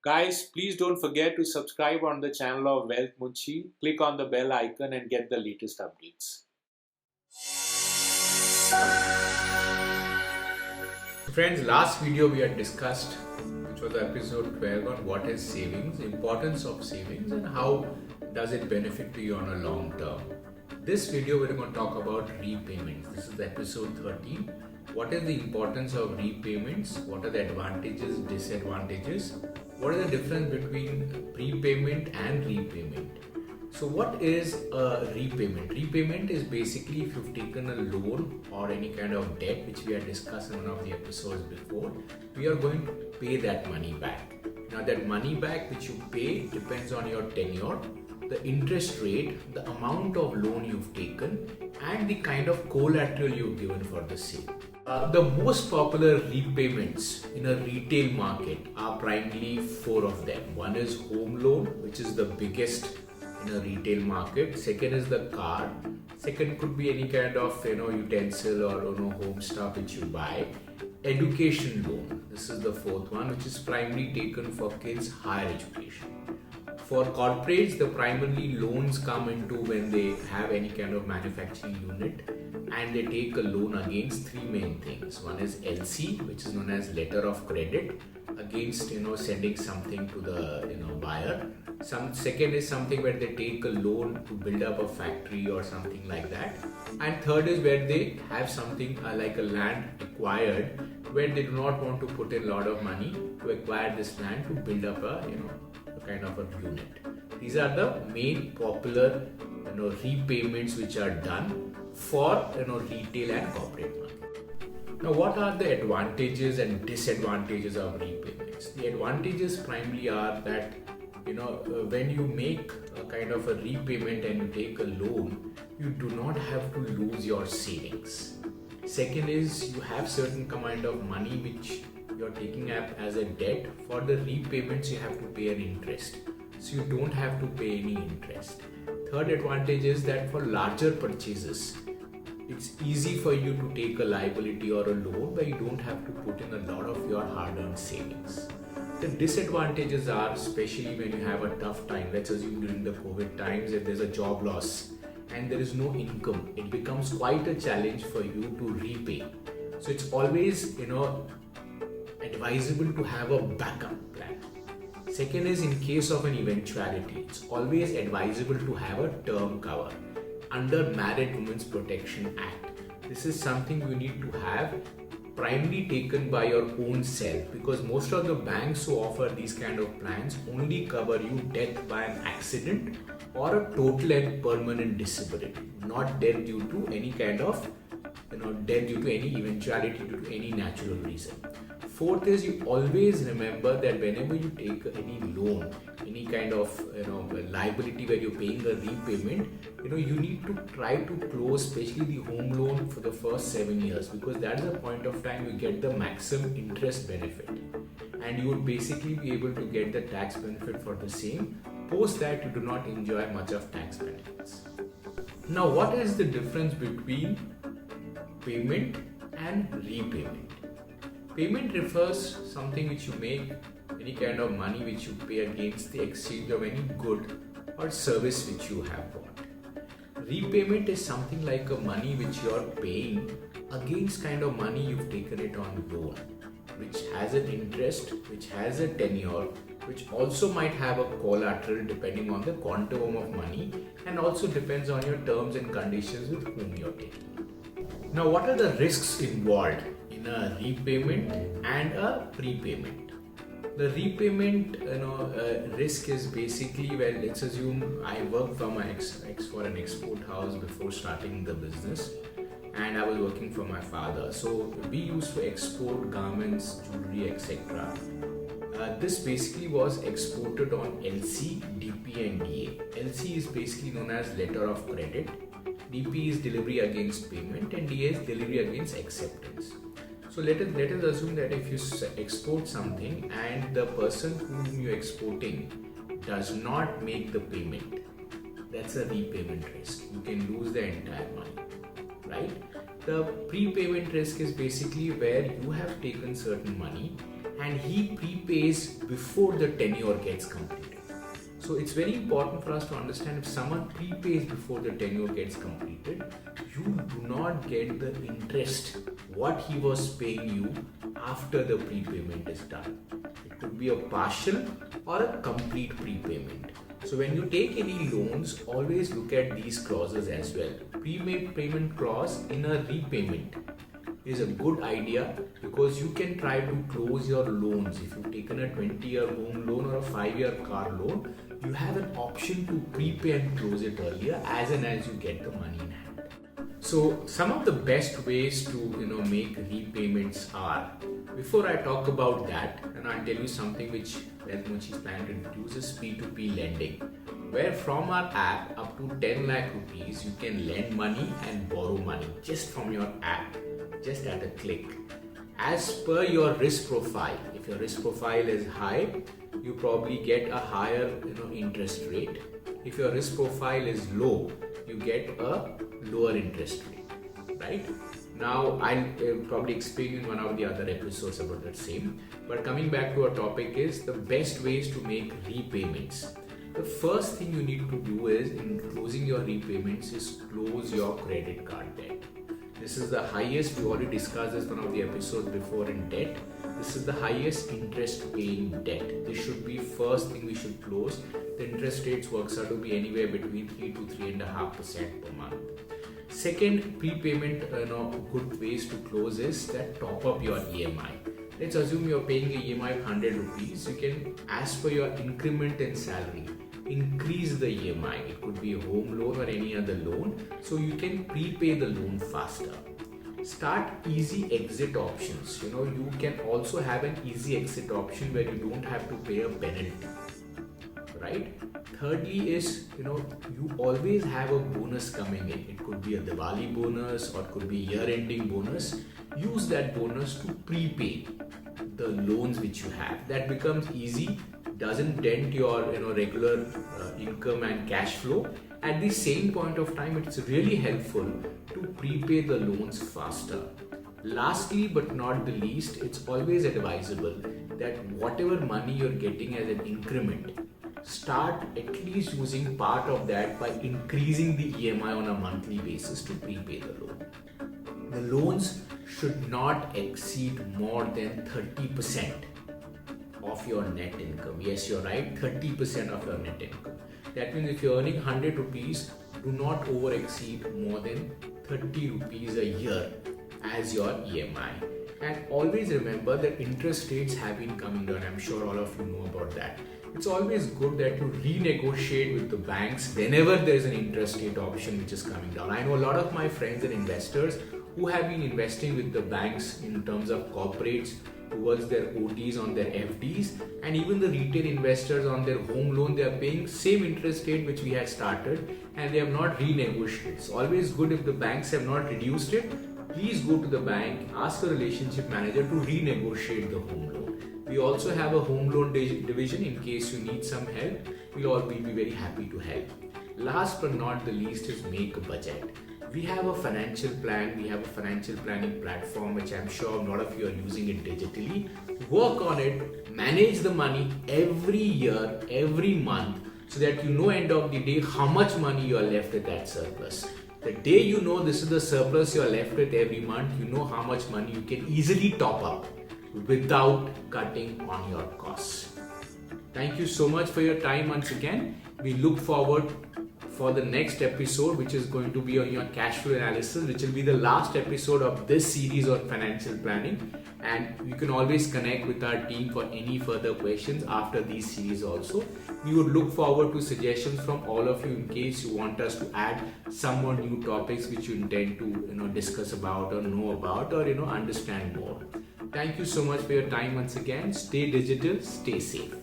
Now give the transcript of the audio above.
Guys, please don't forget to subscribe on the channel of WealthMunshi. Click on the bell icon and get the latest updates. Friends, last video we had discussed, which was episode 12, on what is savings, importance of savings, and how does it benefit to you on a long term. This video we're going to talk about repayments. This is episode 13. What is the importance of repayments? What are the advantages, disadvantages? What is the difference between prepayment and repayment? So what is a repayment? Repayment is basically if you've taken a loan or any kind of debt, which we had discussed in one of the episodes before, we are going to pay that money back. Now that money back which you pay depends on your tenure, the interest rate, the amount of loan you've taken, and the kind of collateral you've given for the same. The most popular repayments in a retail market are primarily four of them. One is home loan, which is the biggest in a retail market. Second is the car. Second could be any kind of utensil or home stuff which you buy. Education loan. This is the fourth one, which is primarily taken for kids' higher education. For corporates, the primarily loans come into when they have any kind of manufacturing unit and they take a loan against three main things. One is LC, which is known as letter of credit, against sending something to the buyer. Second is something where they take a loan to build up a factory or something like that. And third is where they have something like a land acquired where they do not want to put in a lot of money to acquire this land to build up a kind of a unit. These are the main popular repayments which are done for retail and corporate market. Now, what are the advantages and disadvantages of repayments? The advantages primarily are that when you make a kind of a repayment and you take a loan, you do not have to lose your savings. Second is you have certain kind of money which you're taking up as a debt. For the repayments you have to pay an interest, so you don't have to pay any interest. Third advantage is that for larger purchases, it's easy for you to take a liability or a loan where you don't have to put in a lot of your hard-earned savings. The disadvantages are, especially when you have a tough time, let's assume during the COVID times, if there's a job loss and there is no income, it becomes quite a challenge for you to repay. So it's always advisable to have a backup plan. Second is, in case of an eventuality, it's always advisable to have a term cover under Married Women's Protection Act. This is something you need to have primarily taken by your own self, because most of the banks who offer these kind of plans only cover you death by an accident or a total and permanent disability, not death due to any kind of death due to any eventuality due to any natural reason. Fourth is, you always remember that whenever you take any loan, any kind of liability where you're paying a repayment, you need to try to close, especially the home loan, for the first 7 years, because that is the point of time you get the maximum interest benefit, and you would basically be able to get the tax benefit for the same. Post that, you do not enjoy much of tax benefits. Now, what is the difference between payment and repayment? Payment refers something which you make, any kind of money which you pay against the exchange of any good or service which you have bought. Repayment is something like a money which you are paying against kind of money you've taken it on loan, which has an interest, which has a tenure, which also might have a collateral depending on the quantum of money, and also depends on your terms and conditions with whom you're taking. Now, what are the risks involved in a repayment and a prepayment? The repayment risk is basically, well, let's assume I worked for for an export house before starting the business, and I was working for my father. So we used to export garments, jewelry, etc. This basically was exported on LC, DP and DA. LC is basically known as letter of credit, DP is delivery against payment, and DA is delivery against acceptance. So let us assume that if you export something and the person whom you're exporting does not make the payment, that's a repayment risk. You can lose the entire money, right? The prepayment risk is basically where you have taken certain money and he prepays before the tenure gets completed. So it's very important for us to understand, if someone prepays before the tenure gets completed, you do not get the interest what he was paying you after the prepayment is done. It could be a partial or a complete prepayment. So when you take any loans, always look at these clauses as well. Prepayment clause in a repayment is a good idea, because you can try to close your loans. If you've taken a 20-year home loan or a 5-year car loan, you have an option to prepay and close it earlier as and as you get the money in hand. So some of the best ways to make repayments are, before I talk about that, and I'll tell you something which WealthMunshi is planning to introduce, is P2P lending, where from our app up to 10 lakh rupees you can lend money and borrow money just from your app, just at a click. As per your risk profile, if your risk profile is high, you probably get a higher interest rate. If your risk profile is low, you get a lower interest rate, right? Now I'll probably explain in one of the other episodes about that same. But coming back to our topic is the best ways to make repayments. The first thing you need to do is, in closing your repayments, is close your credit card debt. This is the highest, we already discussed this one of the episodes before in debt. This is the highest interest paying debt. This should be first thing we should close. The interest rates works out to be anywhere between 3 to 3.5% per month. Second prepayment, good ways to close is that top up your EMI. Let's assume you're paying a EMI of 100 rupees. You can, as per your increment in salary, increase the EMI. It could be a home loan or any other loan, so you can prepay the loan faster. Start easy exit options. You can also have an easy exit option where you don't have to pay a penalty, right? Thirdly is, you always have a bonus coming in. It could be a Diwali bonus or it could be year-ending bonus. Use that bonus to prepay the loans which you have. That becomes easy, doesn't dent your regular income and cash flow. At the same point of time, it's really helpful to prepay the loans faster. Lastly but not the least, it's always advisable that whatever money you're getting as an increment, start at least using part of that by increasing the EMI on a monthly basis to prepay the loan. The loans should not exceed more than 30% of your net income. Yes, you're right, 30% of your net income. That means if you're earning 100 rupees, do not over exceed more than 30 rupees a year as your EMI. And always remember that interest rates have been coming down. I'm sure all of you know about that. It's always good that you renegotiate with the banks whenever there's an interest rate option which is coming down. I know a lot of my friends and investors who have been investing with the banks in terms of corporates towards their OTs on their FDs, and even the retail investors on their home loan, they are paying same interest rate which we had started, and they have not renegotiated. It's always good if the banks have not reduced it. Please go to the bank, ask a relationship manager to renegotiate the home loan. We also have a home loan division in case you need some help. We'll be very happy to help. Last but not the least is make a budget. We have a financial plan, we have a financial planning platform which I'm sure a lot of you are using it digitally. Work on it, manage the money every year, every month, so that you know end of the day how much money you are left with that surplus. The day you know this is the surplus you are left with every month, you know how much money you can easily top up without cutting on your costs. Thank you so much for your time once again. We look forward for the next episode, which is going to be on your cash flow analysis, which will be the last episode of this series on financial planning. And you can always connect with our team for any further questions after these series also. We would look forward to suggestions from all of you in case you want us to add some more new topics which you intend to discuss about or know about or understand more. Thank you so much for your time once again. Stay digital, stay safe.